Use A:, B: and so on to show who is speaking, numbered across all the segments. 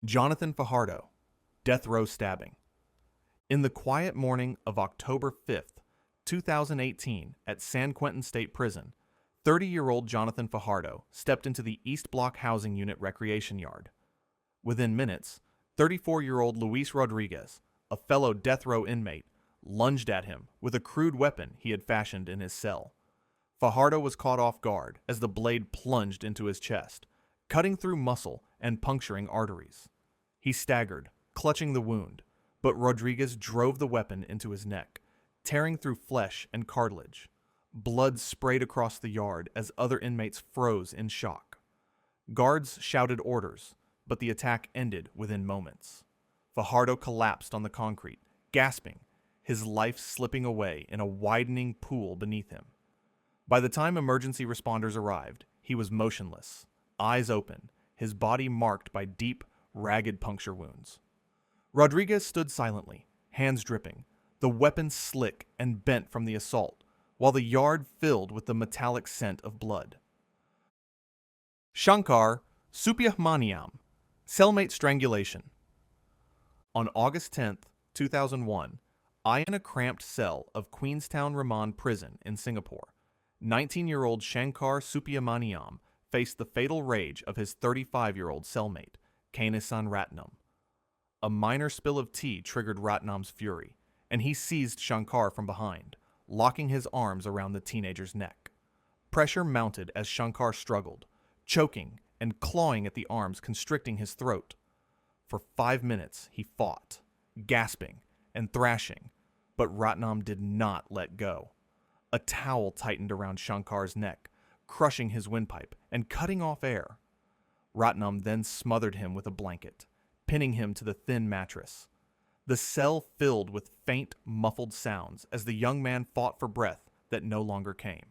A: Jonathan Fajardo, death row stabbing. In the quiet morning of October 5th, 2018, at San Quentin State Prison, 30-year-old Jonathan Fajardo stepped into the East Block Housing Unit recreation yard. Within minutes, 34-year-old Luis Rodriguez, a fellow death row inmate, lunged at him with a crude weapon he had fashioned in his cell. Fajardo was caught off guard as the blade plunged into his chest, cutting through muscle and puncturing arteries. He staggered, clutching the wound, but Rodriguez drove the weapon into his neck, tearing through flesh and cartilage. Blood sprayed across the yard as other inmates froze in shock. Guards shouted orders, but the attack ended within moments. Fajardo collapsed on the concrete, gasping, his life slipping away in a widening pool beneath him. By the time emergency responders arrived, he was motionless, eyes open, his body marked by deep, ragged puncture wounds. Rodriguez stood silently, hands dripping, the weapon slick and bent from the assault, while the yard filled with the metallic scent of blood. Shankar, Suppiahmaniam, Cellmate Strangulation. On August 10, 2001, in a cramped cell of Queenstown Remand Prison in Singapore, 19-year-old Shankar Suppiahmaniam faced the fatal rage of his 35-year-old cellmate, Kanisan Ratnam. A minor spill of tea triggered Ratnam's fury, and he seized Shankar from behind, locking his arms around the teenager's neck. Pressure mounted as Shankar struggled, choking and clawing at the arms constricting his throat. For 5 minutes he fought, gasping and thrashing, but Ratnam did not let go. A towel tightened around Shankar's neck, crushing his windpipe and cutting off air. Ratnam then smothered him with a blanket, pinning him to the thin mattress. The cell filled with faint, muffled sounds as the young man fought for breath that no longer came.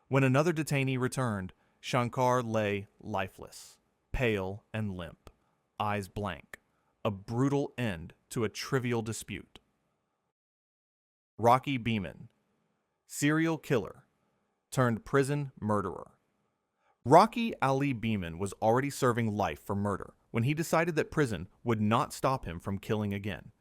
A: When another detainee returned, Shankar lay lifeless, pale and limp, eyes blank, a brutal end to a trivial dispute. Rocky Beamon, serial killer turned prison murderer. Rocky Ali Beamon was already serving life for murder when he decided that prison would not stop him from killing again.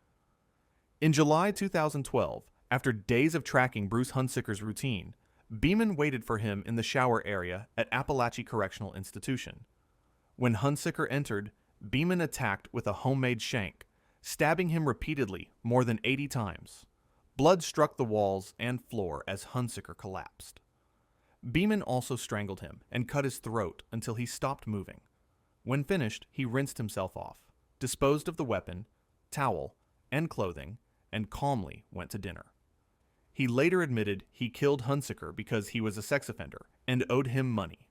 A: In July 2012, after days of tracking Bruce Hunsicker's routine, Beamon waited for him in the shower area at Appalachia Correctional Institution. When Hunsicker entered, Beamon attacked with a homemade shank, stabbing him repeatedly more than 80 times. Blood struck the walls and floor as Hunsicker collapsed. Beamon also strangled him and cut his throat until he stopped moving. When finished, he rinsed himself off, disposed of the weapon, towel, and clothing, and calmly went to dinner. He later admitted he killed Hunsicker because he was a sex offender and owed him money.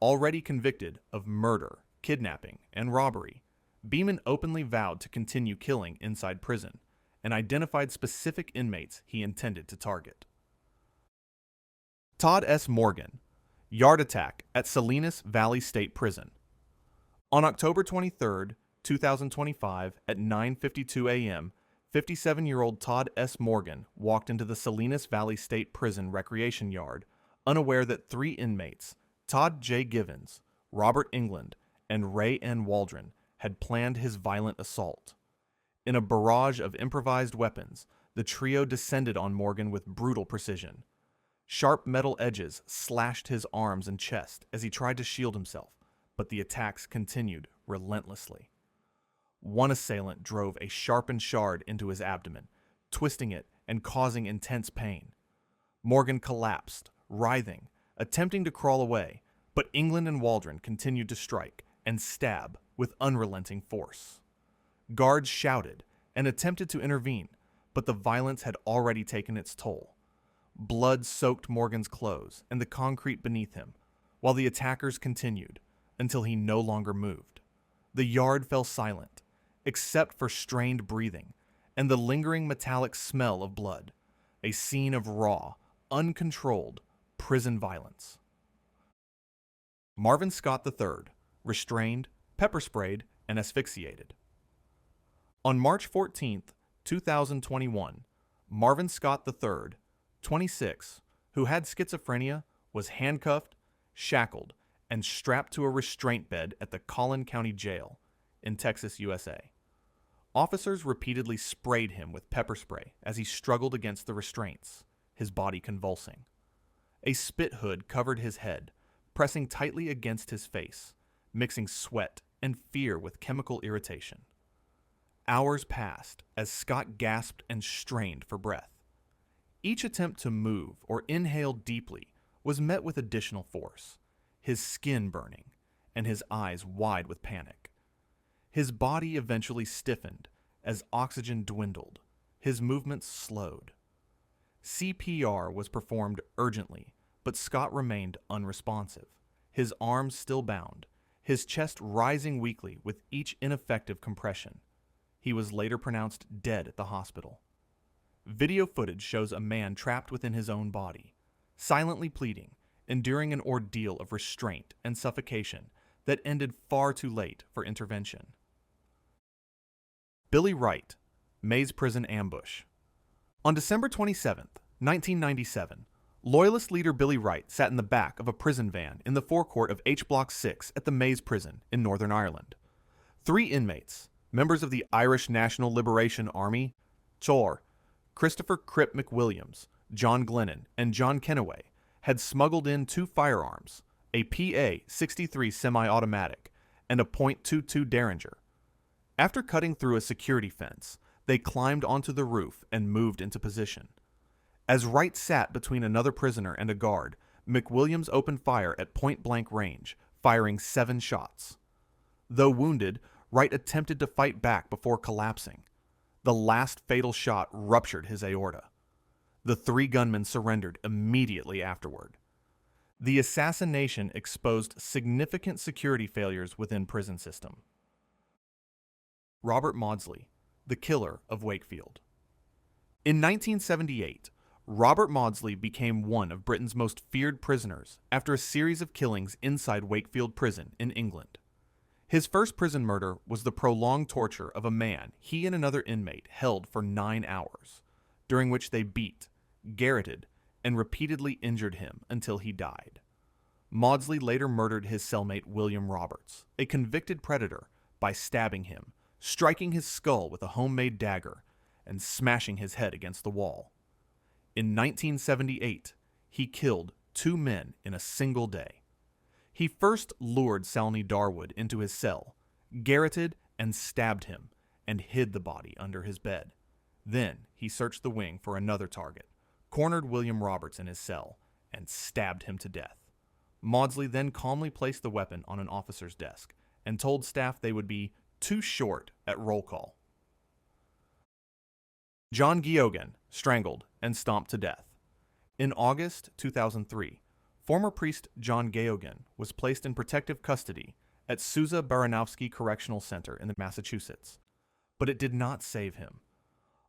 A: Already convicted of murder, kidnapping, and robbery, Beamon openly vowed to continue killing inside prison and identified specific inmates he intended to target. Todd S. Morgan, yard attack at Salinas Valley State Prison. On October 23, 2025, at 9:52 a.m., 57-year-old Todd S. Morgan walked into the Salinas Valley State Prison recreation yard, unaware that 3 inmates, Todd J. Givens, Robert England, and Ray N. Waldron, had planned his violent assault. In a barrage of improvised weapons, the trio descended on Morgan with brutal precision. Sharp metal edges slashed his arms and chest as he tried to shield himself, but the attacks continued relentlessly. One assailant drove a sharpened shard into his abdomen, twisting it and causing intense pain. Morgan collapsed, writhing, attempting to crawl away, but England and Waldron continued to strike and stab with unrelenting force. Guards shouted and attempted to intervene, but the violence had already taken its toll. Blood soaked Morgan's clothes and the concrete beneath him, while the attackers continued until he no longer moved. The yard fell silent, except for strained breathing and the lingering metallic smell of blood, a scene of raw, uncontrolled prison violence. Marvin Scott III, restrained, pepper sprayed, and asphyxiated. On March 14, 2021, Marvin Scott III, 26, who had schizophrenia, was handcuffed, shackled, and strapped to a restraint bed at the Collin County Jail. in Texas, USA. Officers repeatedly sprayed him with pepper spray as he struggled against the restraints, his body convulsing. A spit hood covered his head, pressing tightly against his face, mixing sweat and fear with chemical irritation. Hours passed as Scott gasped and strained for breath. Each attempt to move or inhale deeply was met with additional force, his skin burning and his eyes wide with panic. His body eventually stiffened as oxygen dwindled, his movements slowed. CPR was performed urgently, but Scott remained unresponsive, his arms still bound, his chest rising weakly with each ineffective compression. He was later pronounced dead at the hospital. Video footage shows a man trapped within his own body, silently pleading, enduring an ordeal of restraint and suffocation that ended far too late for intervention. Billy Wright, Mays Prison Ambush. On December 27, 1997, Loyalist leader Billy Wright sat in the back of a prison van in the forecourt of H Block 6 at the Mays Prison in Northern Ireland. 3 inmates, members of the Irish National Liberation Army, CHOR, Christopher Crip McWilliams, John Glennon, and John Kennaway, had smuggled in 2 firearms, a PA-63 semi-automatic and a .22 Derringer. After cutting through a security fence, they climbed onto the roof and moved into position. As Wright sat between another prisoner and a guard, McWilliams opened fire at point-blank range, firing 7 shots. Though wounded, Wright attempted to fight back before collapsing. The last fatal shot ruptured his aorta. The 3 gunmen surrendered immediately afterward. The assassination exposed significant security failures within prison system. Robert Maudsley, the killer of Wakefield. In 1978, Robert Maudsley became one of Britain's most feared prisoners after a series of killings inside Wakefield Prison in England. His first prison murder was the prolonged torture of a man he and another inmate held for 9 hours, during which they beat, garroted, and repeatedly injured him until he died. Maudsley later murdered his cellmate William Roberts, a convicted predator, by stabbing him, striking his skull with a homemade dagger, and smashing his head against the wall. In 1978, he killed 2 men in a single day. He first lured Salney Darwood into his cell, garroted and stabbed him, and hid the body under his bed. Then he searched the wing for another target, cornered William Roberts in his cell, and stabbed him to death. Maudsley then calmly placed the weapon on an officer's desk and told staff they would be too short at roll call. John Geoghan, strangled and stomped to death. In August 2003, former priest John Geoghan was placed in protective custody at Sousa Baranowski Correctional Center in Massachusetts, but it did not save him.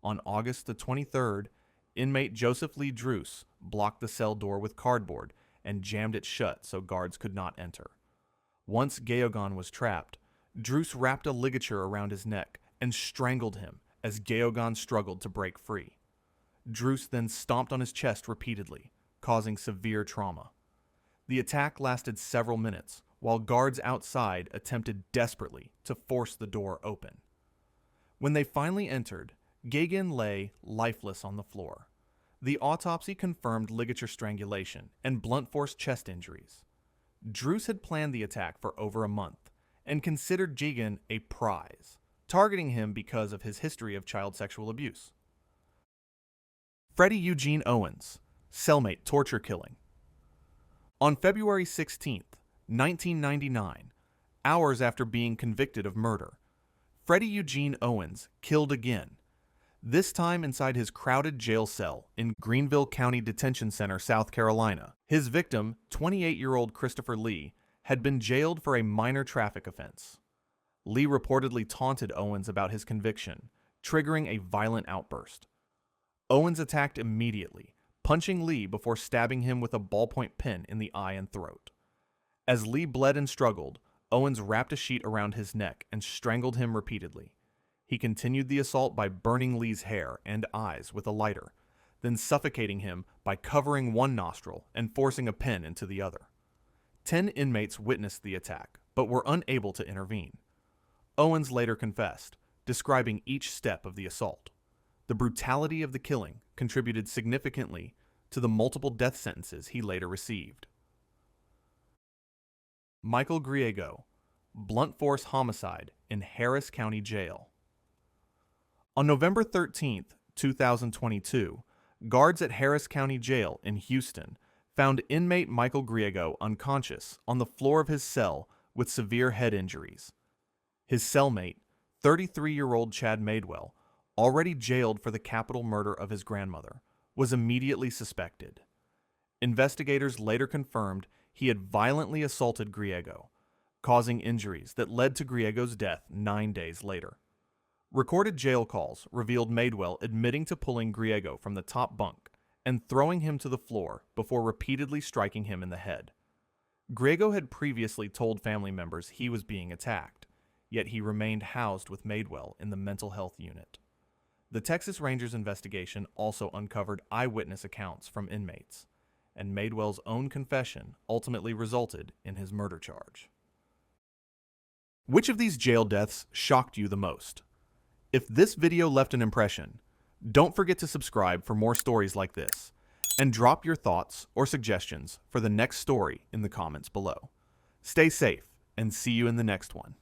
A: On August the 23rd, inmate Joseph Lee Druce blocked the cell door with cardboard and jammed it shut so guards could not enter. Once Geoghan was trapped, Druce wrapped a ligature around his neck and strangled him as Geoghan struggled to break free. Druce then stomped on his chest repeatedly, causing severe trauma. The attack lasted several minutes, while guards outside attempted desperately to force the door open. When they finally entered, Geoghan lay lifeless on the floor. The autopsy confirmed ligature strangulation and blunt force chest injuries. Druce had planned the attack for over a month and considered Geoghan a prize, targeting him because of his history of child sexual abuse. Freddie Eugene Owens, cellmate torture killing. On February 16, 1999, hours after being convicted of murder, Freddie Eugene Owens killed again, this time inside his crowded jail cell in Greenville County Detention Center, South Carolina. His victim, 28-year-old Christopher Lee, had been jailed for a minor traffic offense. Lee reportedly taunted Owens about his conviction, triggering a violent outburst. Owens attacked immediately, punching Lee before stabbing him with a ballpoint pen in the eye and throat. As Lee bled and struggled, Owens wrapped a sheet around his neck and strangled him repeatedly. He continued the assault by burning Lee's hair and eyes with a lighter, then suffocating him by covering one nostril and forcing a pen into the other. 10 inmates witnessed the attack, but were unable to intervene. Owens later confessed, describing each step of the assault. The brutality of the killing contributed significantly to the multiple death sentences he later received. Michael Griego, blunt force homicide in Harris County Jail. On November 13, 2022, guards at Harris County Jail in Houston found inmate Michael Griego unconscious on the floor of his cell with severe head injuries. His cellmate, 33-year-old Chad Madewell, already jailed for the capital murder of his grandmother, was immediately suspected. Investigators later confirmed he had violently assaulted Griego, causing injuries that led to Griego's death 9 days later. Recorded jail calls revealed Madewell admitting to pulling Griego from the top bunk and throwing him to the floor before repeatedly striking him in the head. Griego had previously told family members he was being attacked, yet he remained housed with Madewell in the mental health unit. The Texas Rangers investigation also uncovered eyewitness accounts from inmates, and Madewell's own confession ultimately resulted in his murder charge. Which of these jail deaths shocked you the most? If this video left an impression, don't forget to subscribe for more stories like this, and drop your thoughts or suggestions for the next story in the comments below. Stay safe, and see you in the next one.